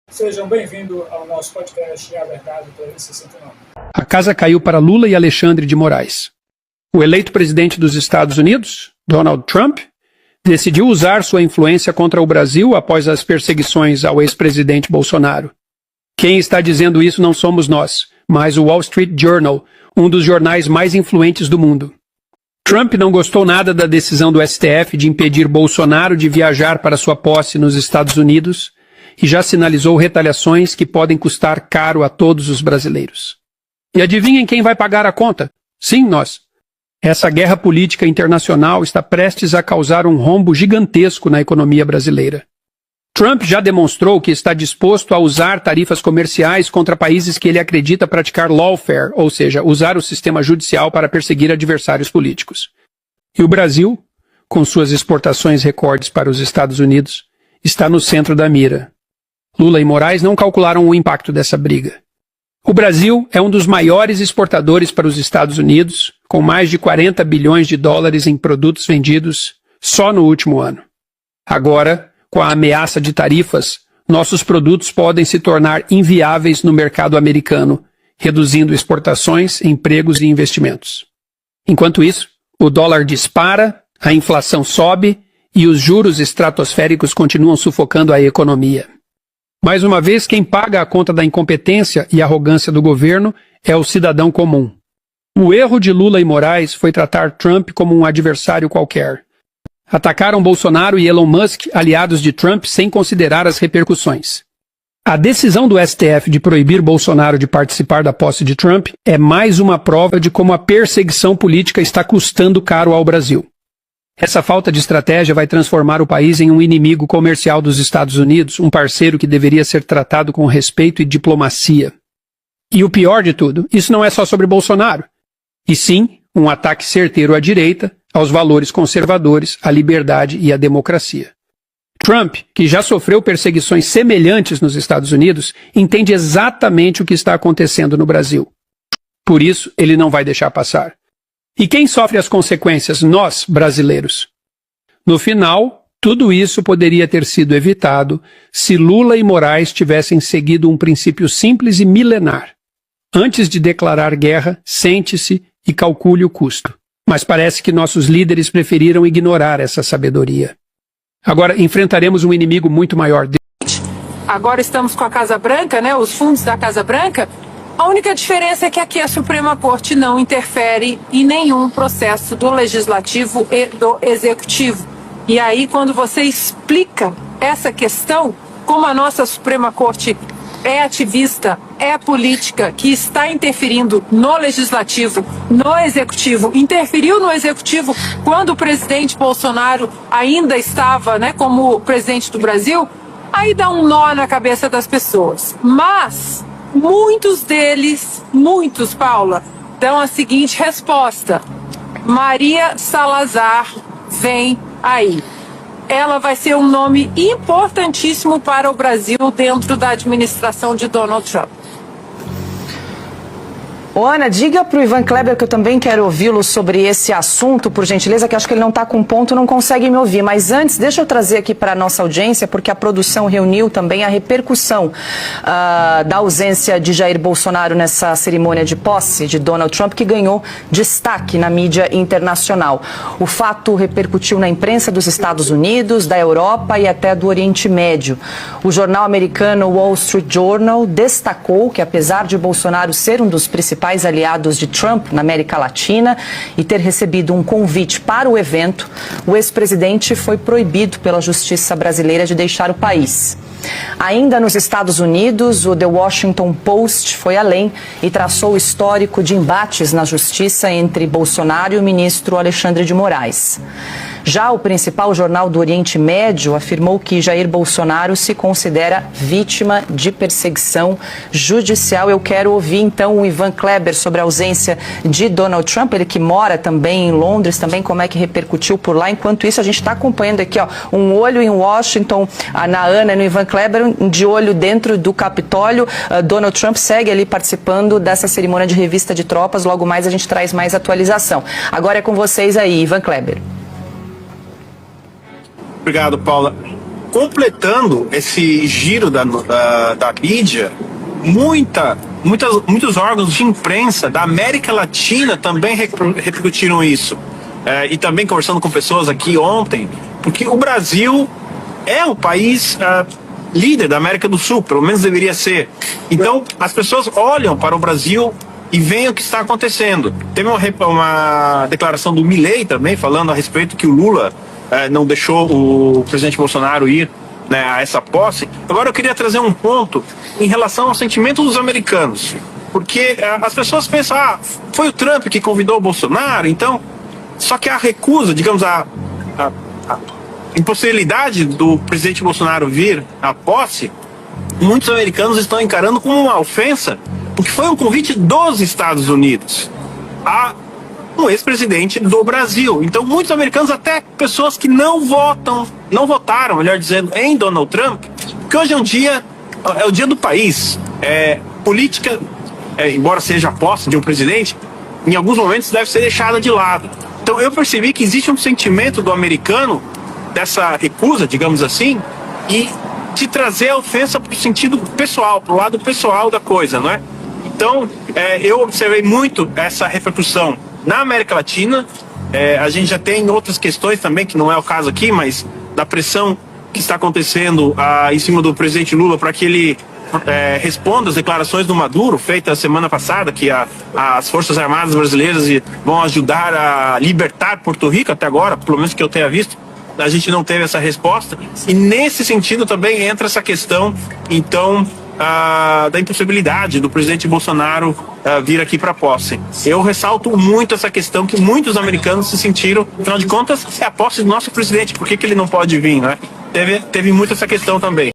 Sejam bem-vindos ao nosso podcast A Verdade 369. A casa caiu para Lula e Alexandre de Moraes. O eleito presidente dos Estados Unidos, Donald Trump, decidiu usar sua influência contra o Brasil após as perseguições ao ex-presidente Bolsonaro. Quem está dizendo isso não somos nós, mas o Wall Street Journal, um dos jornais mais influentes do mundo. Trump não gostou nada da decisão do STF de impedir Bolsonaro de viajar para sua posse nos Estados Unidos e já sinalizou retaliações que podem custar caro a todos os brasileiros. E adivinhem quem vai pagar a conta? Sim, nós. Essa guerra política internacional está prestes a causar um rombo gigantesco na economia brasileira. Trump já demonstrou que está disposto a usar tarifas comerciais contra países que ele acredita praticar lawfare, ou seja, usar o sistema judicial para perseguir adversários políticos. E o Brasil, com suas exportações recordes para os Estados Unidos, está no centro da mira. Lula e Moraes não calcularam o impacto dessa briga. O Brasil é um dos maiores exportadores para os Estados Unidos, com mais de 40 bilhões de dólares em produtos vendidos só no último ano. Agora, com a ameaça de tarifas, nossos produtos podem se tornar inviáveis no mercado americano, reduzindo exportações, empregos e investimentos. Enquanto isso, o dólar dispara, a inflação sobe e os juros estratosféricos continuam sufocando a economia. Mais uma vez, quem paga a conta da incompetência e arrogância do governo é o cidadão comum. O erro de Lula e Moraes foi tratar Trump como um adversário qualquer. Atacaram Bolsonaro e Elon Musk, aliados de Trump, sem considerar as repercussões. A decisão do STF de proibir Bolsonaro de participar da posse de Trump é mais uma prova de como a perseguição política está custando caro ao Brasil. Essa falta de estratégia vai transformar o país em um inimigo comercial dos Estados Unidos, um parceiro que deveria ser tratado com respeito e diplomacia. E o pior de tudo, isso não é só sobre Bolsonaro, e sim um ataque certeiro à direita, aos valores conservadores, à liberdade e à democracia. Trump, que já sofreu perseguições semelhantes nos Estados Unidos, entende exatamente o que está acontecendo no Brasil. Por isso, ele não vai deixar passar. E quem sofre as consequências? Nós, brasileiros. No final, tudo isso poderia ter sido evitado se Lula e Moraes tivessem seguido um princípio simples e milenar. Antes de declarar guerra, sente-se e calcule o custo. Mas parece que nossos líderes preferiram ignorar essa sabedoria. Agora enfrentaremos um inimigo muito maior. Agora estamos com a Casa Branca, né? Os fundos da Casa Branca. A única diferença é que aqui a Suprema Corte não interfere em nenhum processo do Legislativo e do Executivo. E aí, quando você explica essa questão, como a nossa Suprema Corte é ativista, é política, que está interferindo no Legislativo, no Executivo, interferiu no Executivo quando o presidente Bolsonaro ainda estava, né, como presidente do Brasil, aí dá um nó na cabeça das pessoas. Mas muitos deles, Paula, dão a seguinte resposta: Maria Salazar vem aí. Ela vai ser um nome importantíssimo para o Brasil dentro da administração de Donald Trump. Ô, Ana, diga para o Ivan Kleber que eu também quero ouvi-lo sobre esse assunto, por gentileza, que acho que ele não está com ponto, não consegue me ouvir. Mas antes, deixa eu trazer aqui para a nossa audiência, porque a produção reuniu também a repercussão da ausência de Jair Bolsonaro nessa cerimônia de posse de Donald Trump, que ganhou destaque na mídia internacional. O fato repercutiu na imprensa dos Estados Unidos, da Europa e até do Oriente Médio. O jornal americano Wall Street Journal destacou que, apesar de Bolsonaro ser um dos principais aliados de Trump na América Latina e ter recebido um convite para o evento, o ex-presidente foi proibido pela justiça brasileira de deixar o país. Ainda nos Estados Unidos, o The Washington Post foi além e traçou o histórico de embates na justiça entre Bolsonaro e o ministro Alexandre de Moraes. Já o principal jornal do Oriente Médio afirmou que Jair Bolsonaro se considera vítima de perseguição judicial. Eu quero ouvir então o Ivan Kleber sobre a ausência de Donald Trump, ele que mora também em Londres, também como é que repercutiu por lá. Enquanto isso, a gente está acompanhando aqui, ó, um olho em Washington, na Ana e no Ivan Kleber, de olho dentro do Capitólio. Donald Trump segue ali participando dessa cerimônia de revista de tropas. Logo mais a gente traz mais atualização. Agora é com vocês aí, Ivan Kleber. Obrigado, Paula. completando esse giro da mídia, muitos órgãos de imprensa da América Latina também repercutiram isso. E também conversando com pessoas aqui ontem, porque o Brasil é o país líder da América do Sul, pelo menos deveria ser. Então, as pessoas olham para o Brasil e veem o que está acontecendo. Teve uma declaração do Milei também, falando a respeito que o Lula não deixou o presidente Bolsonaro ir, né, a essa posse. Agora eu queria trazer um ponto em relação ao sentimento dos americanos, porque as pessoas pensam, foi o Trump que convidou o Bolsonaro, então, só que a recusa, digamos, a impossibilidade do presidente Bolsonaro vir à posse, muitos americanos estão encarando como uma ofensa, porque foi um convite dos Estados Unidos a um ex-presidente do Brasil. Então, muitos americanos, até pessoas que não votaram, melhor dizendo, em Donald Trump, porque hoje é o dia do país. Política, embora seja a posse de um presidente, em alguns momentos deve ser deixada de lado. Então, eu percebi que existe um sentimento do americano dessa recusa, digamos assim, e de trazer a ofensa para o sentido pessoal, para o lado pessoal da coisa, não é? Então, eu observei muito essa repercussão na América Latina. A gente já tem outras questões também, que não é o caso aqui, mas da pressão que está acontecendo em cima do presidente Lula para que ele responda às declarações do Maduro, feitas semana passada, que as Forças Armadas brasileiras vão ajudar a libertar Porto Rico. Até agora, pelo menos que eu tenha visto, a gente não teve essa resposta. E nesse sentido também entra essa questão, então, da impossibilidade do presidente Bolsonaro vir aqui para posse. Eu ressalto muito essa questão que muitos americanos se sentiram, afinal de contas, é a posse do nosso presidente, por que ele não pode vir, né? Teve muito essa questão também.